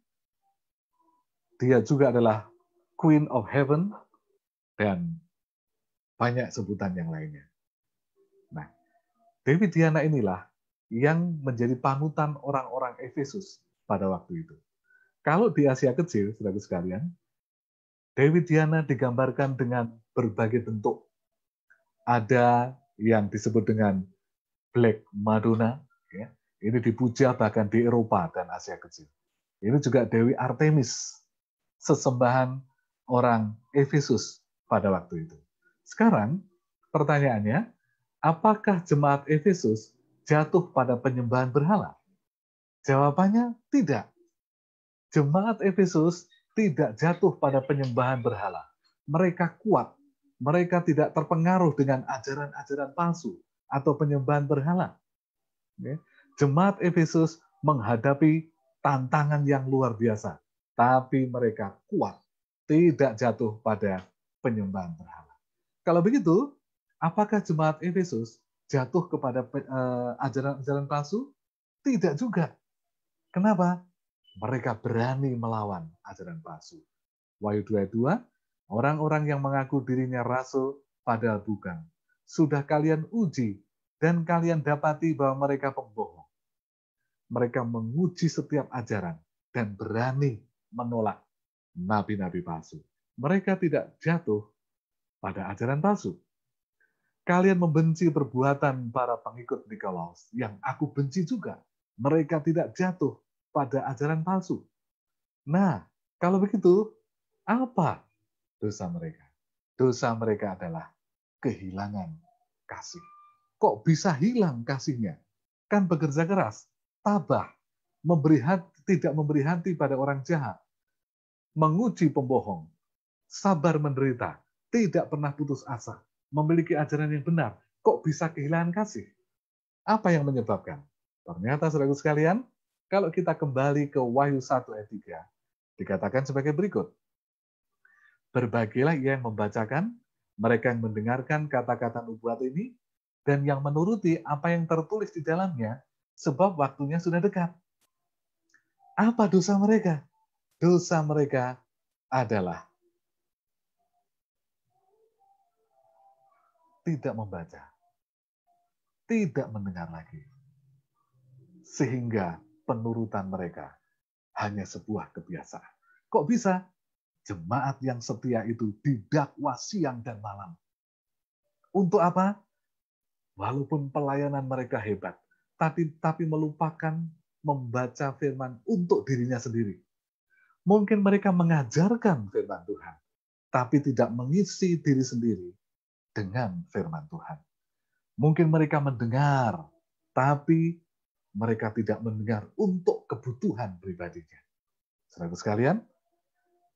Dia juga adalah Queen of Heaven, dan banyak sebutan yang lainnya. Nah, Dewi Diana inilah yang menjadi panutan orang-orang Efesus pada waktu itu. Kalau di Asia Kecil, saudara sekalian, Dewi Diana digambarkan dengan berbagai bentuk. Ada yang disebut dengan Black Madonna, ya. Ini dipuja bahkan di Eropa dan Asia Kecil. Ini juga Dewi Artemis, sesembahan orang Efesus pada waktu itu. Sekarang pertanyaannya, apakah jemaat Efesus jatuh pada penyembahan berhala? Jawabannya tidak. Jemaat Efesus tidak jatuh pada penyembahan berhala. Mereka kuat. Mereka tidak terpengaruh dengan ajaran-ajaran palsu atau penyembahan berhala. Jemaat Efesus menghadapi tantangan yang luar biasa, tapi mereka kuat, tidak jatuh pada penyembahan berhala. Kalau begitu, apakah jemaat Efesus jatuh kepada ajaran-ajaran palsu? Tidak juga. Kenapa? Mereka berani melawan ajaran palsu. Wahyu 22, orang-orang yang mengaku dirinya rasul padahal bukan. Sudah kalian uji dan kalian dapati bahwa mereka pembohong. Mereka menguji setiap ajaran dan berani menolak nabi-nabi palsu. Mereka tidak jatuh pada ajaran palsu. Kalian membenci perbuatan para pengikut Nikolaus, yang aku benci juga. Mereka tidak jatuh pada ajaran palsu. Nah, kalau begitu, apa dosa mereka? Dosa mereka adalah kehilangan kasih. Kok bisa hilang kasihnya? Kan bekerja keras, tabah, tidak memberi hati pada orang jahat, menguji pembohong, sabar menderita, tidak pernah putus asa, memiliki ajaran yang benar. Kok bisa kehilangan kasih? Apa yang menyebabkan? Ternyata, saudaraku sekalian, kalau kita kembali ke Wahyu 1 ayat 3, dikatakan sebagai berikut. Berbahagialah ia yang membacakan, mereka yang mendengarkan kata-kata nubuat ini, dan yang menuruti apa yang tertulis di dalamnya, sebab waktunya sudah dekat. Apa dosa mereka? Dosa mereka adalah tidak membaca, tidak mendengar lagi. Sehingga penurutan mereka hanya sebuah kebiasaan. Kok bisa? Jemaat yang setia itu didakwa siang dan malam. Untuk apa? Walaupun pelayanan mereka hebat, tapi melupakan membaca firman untuk dirinya sendiri. Mungkin mereka mengajarkan firman Tuhan, tapi tidak mengisi diri sendiri dengan firman Tuhan. Mungkin mereka mendengar, tapi mereka tidak mendengar untuk kebutuhan pribadinya. Saudara sekalian,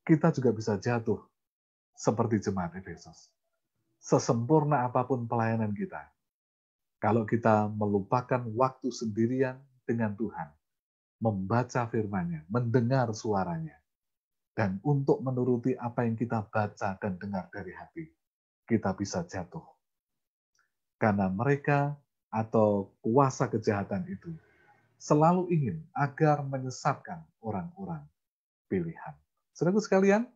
kita juga bisa jatuh seperti jemaat Efesus. Sesempurna apapun pelayanan kita, kalau kita melupakan waktu sendirian dengan Tuhan, membaca firman-Nya, mendengar suaranya, dan untuk menuruti apa yang kita baca dan dengar dari hati, kita bisa jatuh. Karena mereka atau kuasa kejahatan itu selalu ingin agar menyesatkan orang-orang pilihan. Saudaraku sekalian,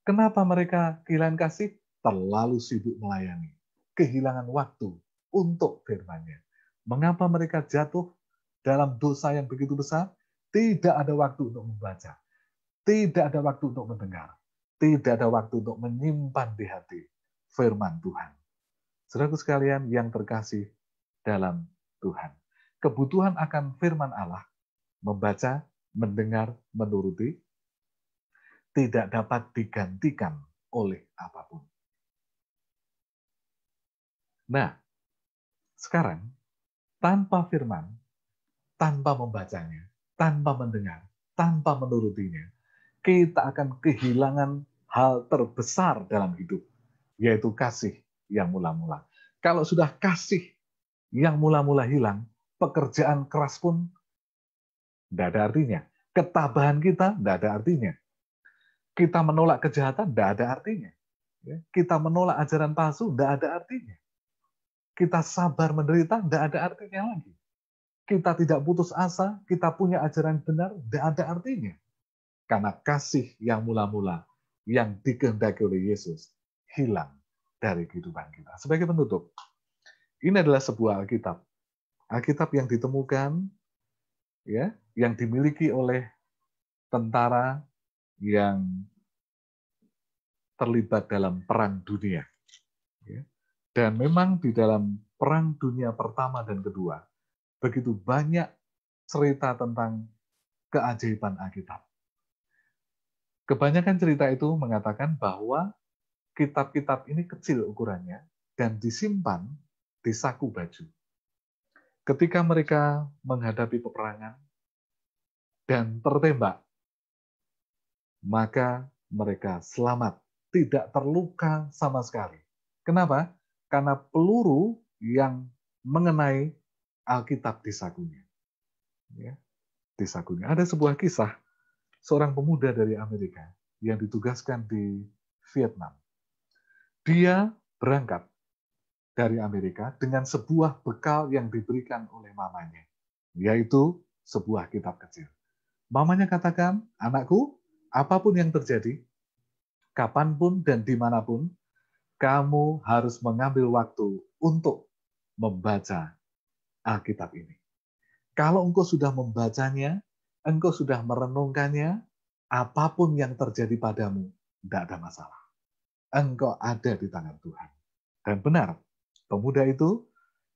kenapa mereka kehilangan kasih? Terlalu sibuk melayani, kehilangan waktu untuk firman-Nya. Mengapa mereka jatuh dalam dosa yang begitu besar? Tidak ada waktu untuk membaca, tidak ada waktu untuk mendengar, tidak ada waktu untuk menyimpan di hati firman Tuhan. Saudaraku sekalian yang terkasih dalam Tuhan, kebutuhan akan firman Allah, membaca, mendengar, menuruti, tidak dapat digantikan oleh apapun. Nah, sekarang tanpa firman, tanpa membacanya, tanpa mendengar, tanpa menurutinya, kita akan kehilangan hal terbesar dalam hidup, yaitu kasih yang mula-mula. Kalau sudah kasih yang mula-mula hilang, pekerjaan keras pun tidak ada artinya. Ketabahan kita tidak ada artinya. Kita menolak kejahatan tidak ada artinya. Kita menolak ajaran palsu tidak ada artinya. Kita sabar menderita, tidak ada artinya lagi. Kita tidak putus asa, kita punya ajaran benar, tidak ada artinya. Karena kasih yang mula-mula, yang dikehendaki oleh Yesus, hilang dari kehidupan kita. Sebagai penutup, ini adalah sebuah Alkitab. Alkitab yang ditemukan, ya, yang dimiliki oleh tentara yang terlibat dalam perang dunia. Dan memang di dalam perang dunia pertama dan kedua, begitu banyak cerita tentang keajaiban Alkitab. Kebanyakan cerita itu mengatakan bahwa kitab-kitab ini kecil ukurannya dan disimpan di saku baju. Ketika mereka menghadapi peperangan dan tertembak, maka mereka selamat, tidak terluka sama sekali. Kenapa? Karena peluru yang mengenai Alkitab di sakunya. Ya, di sakunya. Ada sebuah kisah seorang pemuda dari Amerika yang ditugaskan di Vietnam. Dia berangkat dari Amerika dengan sebuah bekal yang diberikan oleh mamanya, yaitu sebuah kitab kecil. Mamanya katakan, anakku, apapun yang terjadi, kapanpun dan dimanapun, kamu harus mengambil waktu untuk membaca Alkitab ini. Kalau engkau sudah membacanya, engkau sudah merenungkannya, apapun yang terjadi padamu, tidak ada masalah. Engkau ada di tangan Tuhan. Dan benar, pemuda itu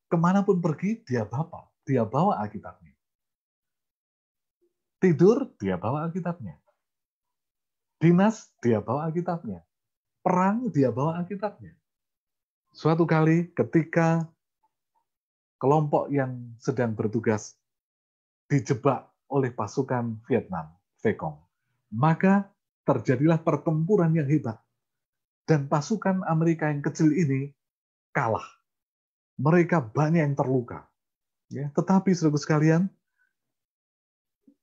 kemanapun pergi, dia bawa Alkitabnya. Tidur, dia bawa Alkitabnya. Dinas, dia bawa Alkitabnya. Perang, dia bawa Alkitabnya. Suatu kali ketika kelompok yang sedang bertugas dijebak oleh pasukan Vietnam, Vietcong, maka terjadilah pertempuran yang hebat. Dan pasukan Amerika yang kecil ini kalah. Mereka banyak yang terluka. Ya, tetapi saudara sekalian,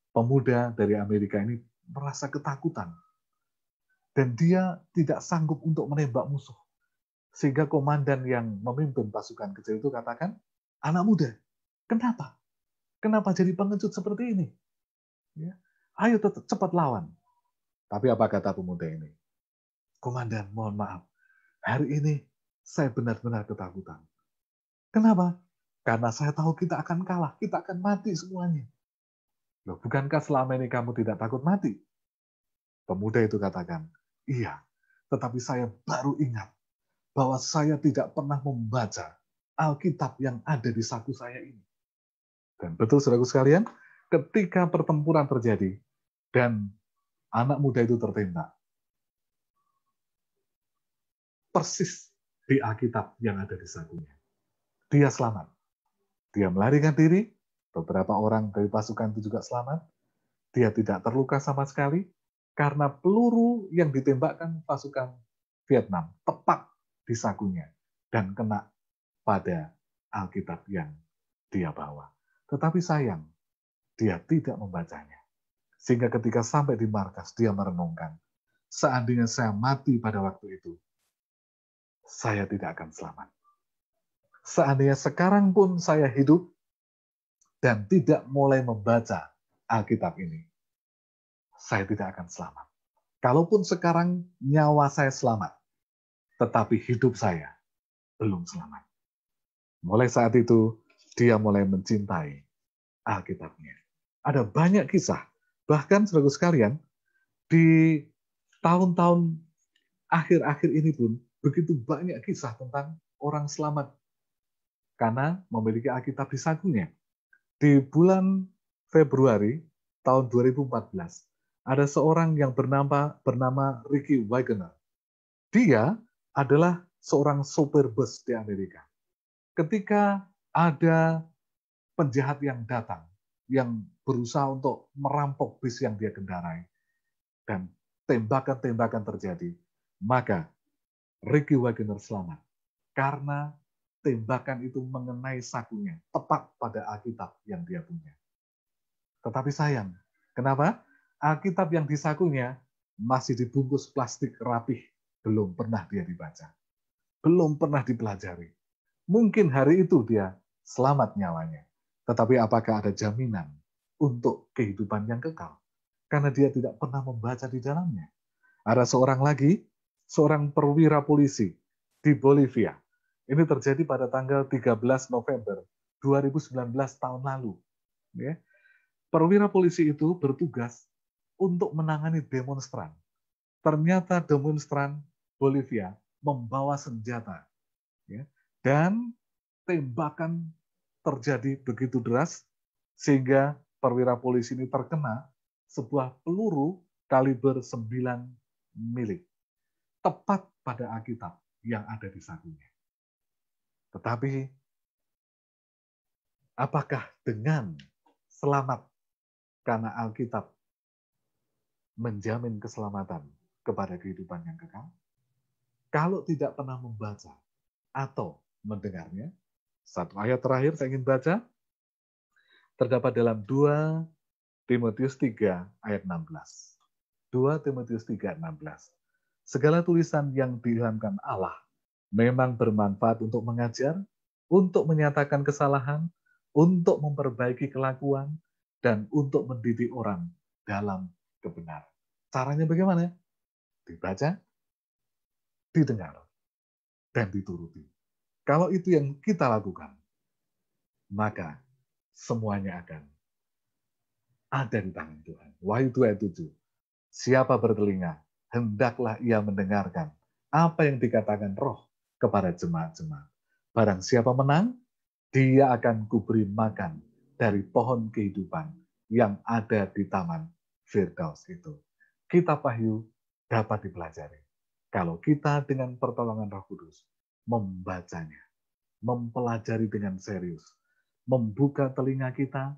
pemuda dari Amerika ini merasa ketakutan. Dan dia tidak sanggup untuk menembak musuh. Sehingga komandan yang memimpin pasukan kecil itu katakan, anak muda, kenapa? Kenapa jadi pengecut seperti ini? Ya, ayo cepat lawan. Tapi apa kata pemuda ini? Komandan, mohon maaf. Hari ini saya benar-benar ketakutan. Kenapa? Karena saya tahu kita akan kalah, kita akan mati semuanya. Loh, bukankah selama ini kamu tidak takut mati? Pemuda itu katakan, iya, tetapi saya baru ingat bahwa saya tidak pernah membaca Alkitab yang ada di saku saya ini. Dan betul saudaraku sekalian, ketika pertempuran terjadi dan anak muda itu tertembak, persis di Alkitab yang ada di sakunya. Dia selamat. Dia melarikan diri, beberapa orang dari pasukan itu juga selamat. Dia tidak terluka sama sekali, karena peluru yang ditembakkan pasukan Vietnam tepat di sakunya dan kena pada Alkitab yang dia bawa. Tetapi sayang, dia tidak membacanya. Sehingga ketika sampai di markas, dia merenungkan, seandainya saya mati pada waktu itu, saya tidak akan selamat. Seandainya sekarang pun saya hidup dan tidak mulai membaca Alkitab ini, saya tidak akan selamat. Kalaupun sekarang nyawa saya selamat, tetapi hidup saya belum selamat. Mulai saat itu, dia mulai mencintai Alkitabnya. Ada banyak kisah. Bahkan, saudara sekalian, di tahun-tahun akhir-akhir ini pun, begitu banyak kisah tentang orang selamat karena memiliki Alkitab di sakunya. Di bulan Februari tahun 2014, ada seorang yang bernama Ricky Wagner. Dia adalah seorang sopir bus di Amerika. Ketika ada penjahat yang datang, yang berusaha untuk merampok bis yang dia kendarai, dan tembakan-tembakan terjadi, maka Ricky Wagner selamat. Karena tembakan itu mengenai sakunya, tepat pada Alkitab yang dia punya. Tetapi sayang, kenapa? Alkitab yang di sakunya masih dibungkus plastik rapih, belum pernah dia dibaca. Belum pernah dipelajari. Mungkin hari itu dia selamat nyawanya. Tetapi apakah ada jaminan untuk kehidupan yang kekal? Karena dia tidak pernah membaca di dalamnya. Ada seorang lagi, seorang perwira polisi di Bolivia. Ini terjadi pada tanggal 13 November 2019 tahun lalu. Ya. Perwira polisi itu bertugas untuk menangani demonstran. Ternyata demonstran Bolivia membawa senjata. Ya. Dan tembakan terjadi begitu deras, sehingga perwira polisi ini terkena sebuah peluru kaliber 9 mili. Tepat pada Alkitab yang ada di sakunya. Tetapi, apakah dengan selamat karena Alkitab menjamin keselamatan kepada kehidupan yang kekal? Kalau tidak pernah membaca atau mendengarnya, satu ayat terakhir saya ingin baca, terdapat dalam 2 Timotius 3 ayat 16. 2 Timotius 3 ayat 16. Segala tulisan yang diilhamkan Allah memang bermanfaat untuk mengajar, untuk menyatakan kesalahan, untuk memperbaiki kelakuan, dan untuk mendidik orang dalam kebenaran. Caranya bagaimana? Dibaca, didengar, dan dituruti. Kalau itu yang kita lakukan, maka semuanya akan ada di tangan Tuhan. Wahyu 2 ayat 7. Siapa bertelinga, hendaklah ia mendengarkan apa yang dikatakan Roh kepada jemaat-jemaat. Barang siapa menang, dia akan kuberi makan dari pohon kehidupan yang ada di taman Firdaus itu. Kitab Wahyu dapat dipelajari kalau kita dengan pertolongan Roh Kudus membacanya, mempelajari dengan serius, membuka telinga kita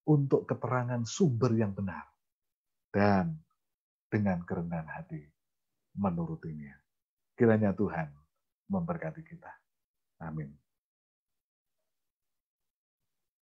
untuk keterangan sumber yang benar, dan dengan kerendahan hati menurutinya. Kiranya Tuhan memberkati kita. Amin.